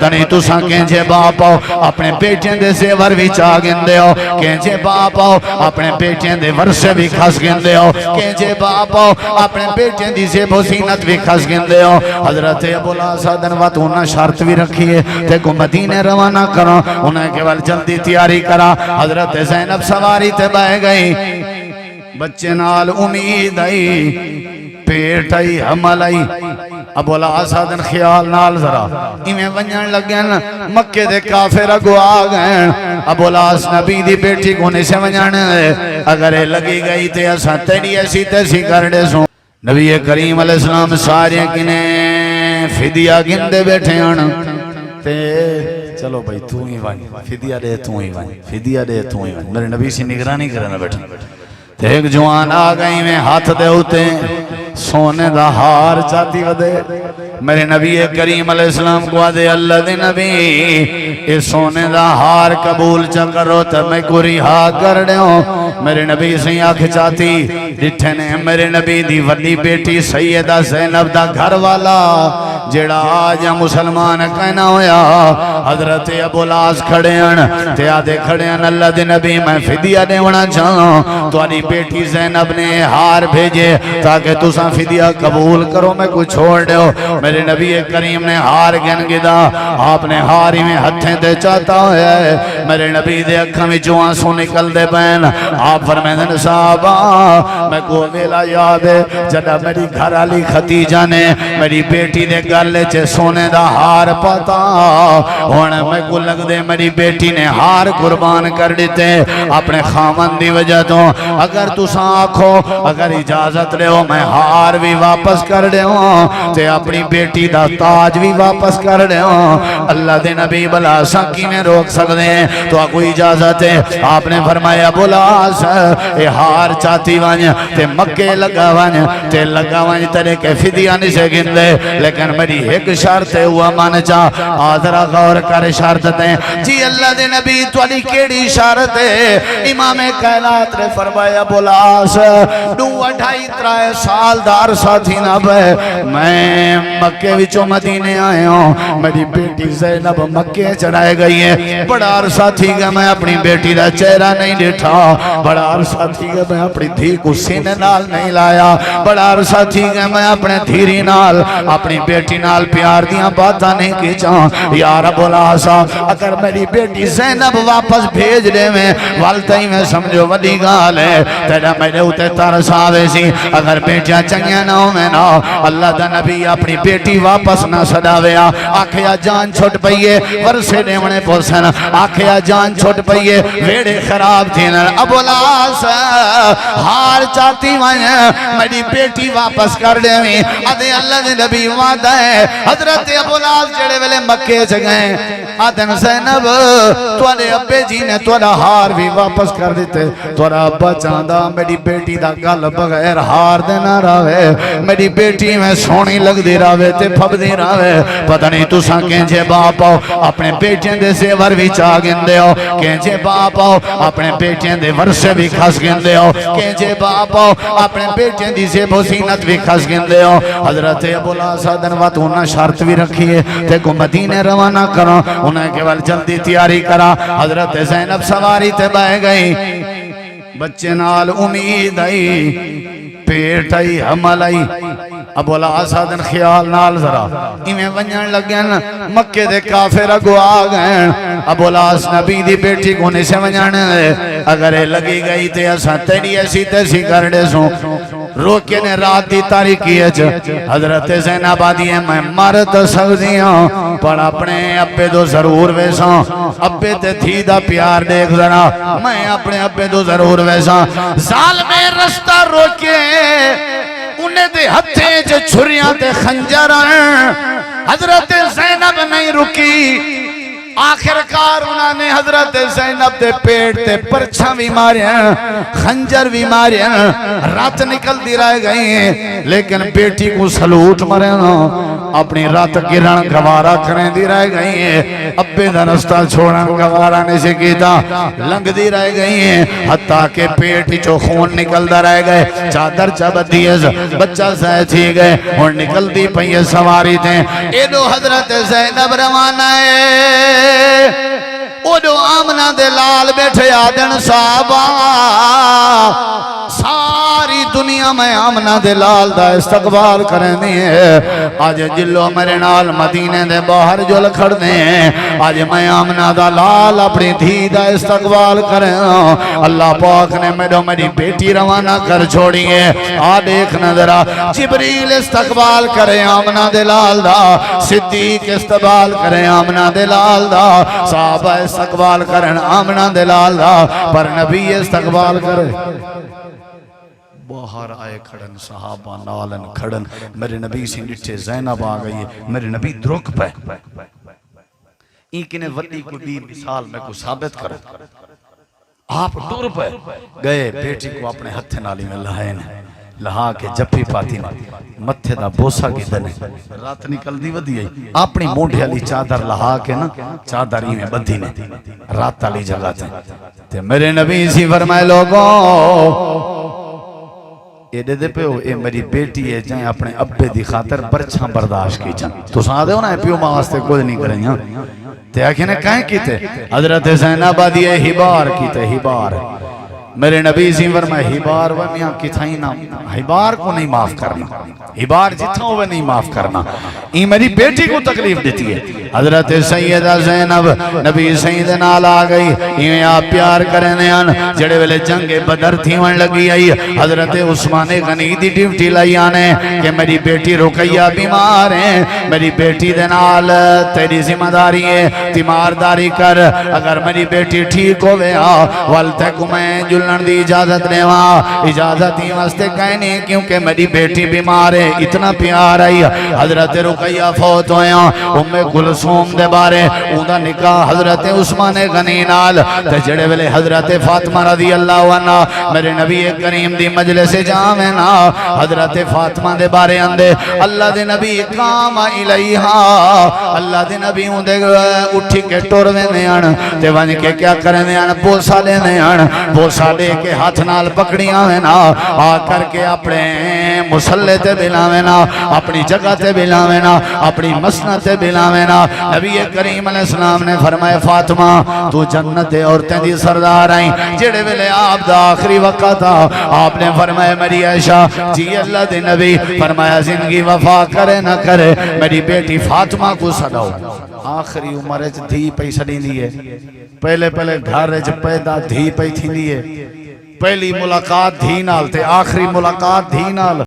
تنی تساں کینجے باپ اپنے بیٹیں دے زیور بھی چاہ گندے ہو، کینجے باپ اپنے بیٹیں دے ورثے بھی کھس گندے ہو، کینجے باپ اپنے بیٹیں دی زیب و زینت بھی کھس گندے ہو۔ حضرت ابو الاسد وقت انہاں شرط بھی رکھیے تے کو مدینے روانہ کرو، انہیں کیول جلدی تیاری کرا۔ حضرت زینب سواری تے بہ گئی، بچے نال امید آئی، پیٹ آئی، حمل آئی۔ ابو الاسد خیال نال ذرا ایویں ونجن لگن مکے دے کافر اگو آ گئے۔ ابو العاص نبی دی بیٹی کونے سے ونجن اگر لگی گئی تے اساں تیری ایسی تیسی کر دے سوں۔ نبی کریم علیہ السلام سارے کنے فدیہ گندے بیٹھے ہن تے چلو بھائی تو ہی ون فدیہ دے، تو ہی ون فدیہ دے، تو ہی ون۔ میرے نبی سے نگرانی کرنا بیٹھے تے ایک جوان آ گئی میں ہاتھ دے ہوتے سونے دا ہار چاہتی ودے۔ میرے نبی کریم علیہ السلام کو آدھے اللہ دے نبی اے سونے دا ہار قبول چا کرو تا میں کو رہا کر دے ہوں۔ میرے نبی سے آنکھ چاہتی ڈٹھے نے میرے نبی دی ولی بیٹی سیدہ زینب دا گھر والا جڑا آج مسلمان کہنا ہویا۔ حضرت ابو العاص کھڑے ہیں تے آدھے کھڑے ہیں اللہ دے نبی میں فدیہ دے ہونا چاہوں، تو آدھی بیٹی زینب نے ہار بھیجے تاکہ تساں فدیہ قبول کرو میں کو چھوڑ دے ہو۔ میرے نبی کریم نے ہار گن گدا، آپ نے ہاری میں ہتھیں دے چاہتا ہے۔ میرے نبی دے اکھاں میں جو آنسو نکل دے بین، آپ فرمیدن صحابہ میں کو ویلا یاد ہے جدہ میری گھر علی ختیجہ نے میری بیٹی دے گلے چے سونے دا ہار پاتا ہونے میں کو لگ دے میری بیٹی نے ہار قربان کر دیتے اپنے خامن دی وجہ تو۔ اگر تساں آکھو اگر اجازت لے ہو میں ہار بھی واپس کر دے ہوں تے اپنی بیٹی دا تاج بھی واپس کر دے ہوں۔ اللہ دے نبی بلا ساکی میں روک سکتے ہیں تو کوئی اجازت ہے؟ آپ نے فرمایا ابو العاص اے ہار چاہتی وانج تے مکے لگا وانج تے لگا وانج تیرے کے فدیہ نہیں سے گن دے، لیکن میری ایک شرط ہے ہوا مان چاہ آدھرا غور کر شرط دیں۔ جی اللہ دے نبی توالی کیڑی شرط ہے؟ امام کائنات نے فرمایا ابو العاص 2-2.5 سال دار ساتھی نہ بے میں مکے وچوں مدینے آئے ہوں، میری بیٹی زینب مکے چڑھائے گئی ہے، بڑا عرصہ تھی کہ میں اپنی بیٹی دا چہرہ نہیں ڈٹھا، بڑا عرصہ تھی کہ میں اپنی دھی کو سینے نال نہیں لایا، بڑا عرصہ تھی کہ میں اپنے دھیری نال اپنی بیٹی نال پیار دیاں باتاں نہیں کی چاہاں۔ یا رب العاص اگر میری بیٹی زینب واپس بھیج دے میں والتائی میں سمجھو وڈی گال ہے تیرا میرے ہوتے ترس آوے سی، اگر بیٹیاں چنگیاں نہ ہو میں نہ اللہ دا نبی اپنی بیٹی واپس نہ سڑاویا، آکھیا جان چھوٹ پئیے ورسے دیونے پوسن، آکھیا جان چھوٹ پئیے ویڑے خراب تھین۔ ابو العاص ہار چاہتی وائیں میری بیٹی واپس کر دے میں آدھے اللہ دے نبی وعدہ ہے۔ حضرت ابو العاص جڑے ویلے مکے چگئیں آدھن زینب توالے ابے جی نے توالہ ہار بھی واپس کر دیتے، توالہ ابا چاندہ میری بیٹی دا گل بغیر ہار دینا راوے، میری بیٹی میں سونی لگ دی راوے تے پھب دی راوے۔ پتہ نہیں تو ساں کینجے باپ اپنے بیٹیں دے زیور بھی چاہ گندے ہو، کینجے باپ اپنے بیٹیں دے ورثے بھی کھس گندے ہو، کینجے باپ اپنے بیٹیں دی زیب و زینت بھی کھس گندے ہو۔ حضرت ابو الاسد وقت انہاں شرط بھی رکھیے تے کو مدینے روانہ کرو، انہیں کیول جلدی تیاری کرا۔ حضرت زینب سواری تے بہ گئی، بچے نال امید آئی، پیٹ آئی، حمل آئی۔ ابو الاسد خیال نال ذرا ایویں ونجن لگن مکے دے کافر اگو آ گئے۔ ابو العاص نبی دی بیٹی کونے سے ونجن اگر لگی گئی تے اساں تیری ایسی تیسی کر دے سوں۔ روکے نے رات دی تاریکی ہے حضرت زینب آدھی ہے میں مرد سکتی ہوں پر اپنے ابے دو ضرور ویساں، ابے تے تھی دا پیار دیکھ ذرا میں اپنے ابے دو ضرور ویساں۔ ظالم رستہ روکے انہیں دے ہتھے جو چھریاں تے خنجر ہیں، حضرت زینب نہیں رکی، آخرکار انہوں نے حضرت زینب دے پیٹ تے پرچھاں بھی مارے ہیں، خنجر بھی مارے ہیں، رات نکل دی رہ گئی ہیں، لیکن بیٹی کو سلوٹ مرے ہیں، اپنی رات گرن گوارا کریں دی رہ گئی ہیں ابے دا رستہ چھوڑن گوارا نہیں سے کیتا لنگ دی رہ گئی ہیں حتیٰ کہ پیٹ چو خون نکل دا رہ گئے چادر چبت دیئے بچہ سہ تھی گئے اور نکل دی پہیے سواری تھے ایڈو حضرت زینب روانہ ہے اوڈو آمنہ دلال بیٹھے آدن صحابہ ساری دنیا میں آمنہ دلال دا استقبال کریں دیئے آج جلو میرے نال مدینے دے باہر جو لکھڑ دیں آج میں آمنہ دلال اپنی دھی دا استقبال کریں اللہ پاک نے میری بیٹی روانہ کر چھوڑیے آ دیکھ نظرہ جبریل استقبال کریں آمنہ دلال دا صدیق استقبال کریں آمنہ دلال دا صحابہ استقبال کریں آمنہ دلال دا پر نبی استقبال کریں باہر آئے کھڑن صحابہ نالن کھڑن میرے نبی سے نٹھے زینب آ گئی میرے نبی دروک پہ ایک نے ولی کو بھی مثال میں کو ثابت کرو آپ دور پہ گئے بیٹی کو اپنے ہتھ نالی میں لہائے لہا کے جپی پاتی نے متھے دا بوسا کی دنے رات نکل دی ودی آئی اپنی مونڈے علی چادر لہا کے نا چادر ہی میں بدھی نے رات علی جگہ تھے میرے نبی سی فرمائے لوگوں یہ دے پہ ہو اے میری بیٹی ہے جائیں اپنے ابے دی خاطر برچھاں برداشت کی جائیں تو سنا دے ہو نا پیو ماں واسطے کوئی نہیں کریں ہاں تے آکھیں نے کہیں کیتے حضرت زینب دیئے ہبار کیتے ہبار میرے نبی سی فرمائے ہبار و میاں کتھائیں نا ہبار کو نہیں معاف کرنا ہبار جتنا ہوئے نہیں معاف کرنا یہ میری بیٹی کو تکلیف دیتی ہے حضرت سیدہ زینب نبی سید نال آ گئی یہ آپ پیار کرنے آن جڑے ویلے جنگ بدر تھی ون لگی آئی حضرت عثمان غنی دی ڈیوٹی لائی آنے کہ میری بیٹی رقیہ بیمار ہیں میری بیٹی دے نال تیری ذمہ داری ہے تیمارداری کر اگر میری بیٹی ٹھیک ہوئے والتک میں جلن دی اجازت نیوا اجازت ہی واسطے کہنے کیونکہ میری بیٹی بیمار ہے اتنا پیار آئی حضرت رقیہ فوت ہویا ام کلثوم دے بارے اوندا نکاح حضرت عثمان غنی نال تے جڑے ویلے حضرت فاطمہ رضی اللہ عنہ میرے نبی کریم دی مجلس جامع نا حضرت فاطمہ دے بارے اندے اللہ دے نبی کام الیہا اللہ دے نبی اندے اٹھی کے ٹور ویندے آن تے ون کے کیا کرنے آن بوسا لینے آن بوسا لے کے ہاتھ نال پکڑیاں میں نا آ کر کے اپنے مسلح تے بلاویں نا اپنی جگہ تے بلاویں نا اپنی مسند تے بلاویں نا نبی کریم علیہ السلام نے فرمایا فاطمہ تو جنت عورتیں دی سردار آئیں جڑے ویلے آپ دا آخری وقت تھا آپ نے فرمایا میری عائشہ جی اللہ دے نبی فرمایا زندگی وفا کرے نہ کرے میری بیٹی فاطمہ کو صداؤ آخری عمر دھی پئی سڑی دی ہے پہلے گھر پیدا دھی پئی تھی دی ہے پہلی ملاقات دھی نال تے آخری ملاقات دھی نال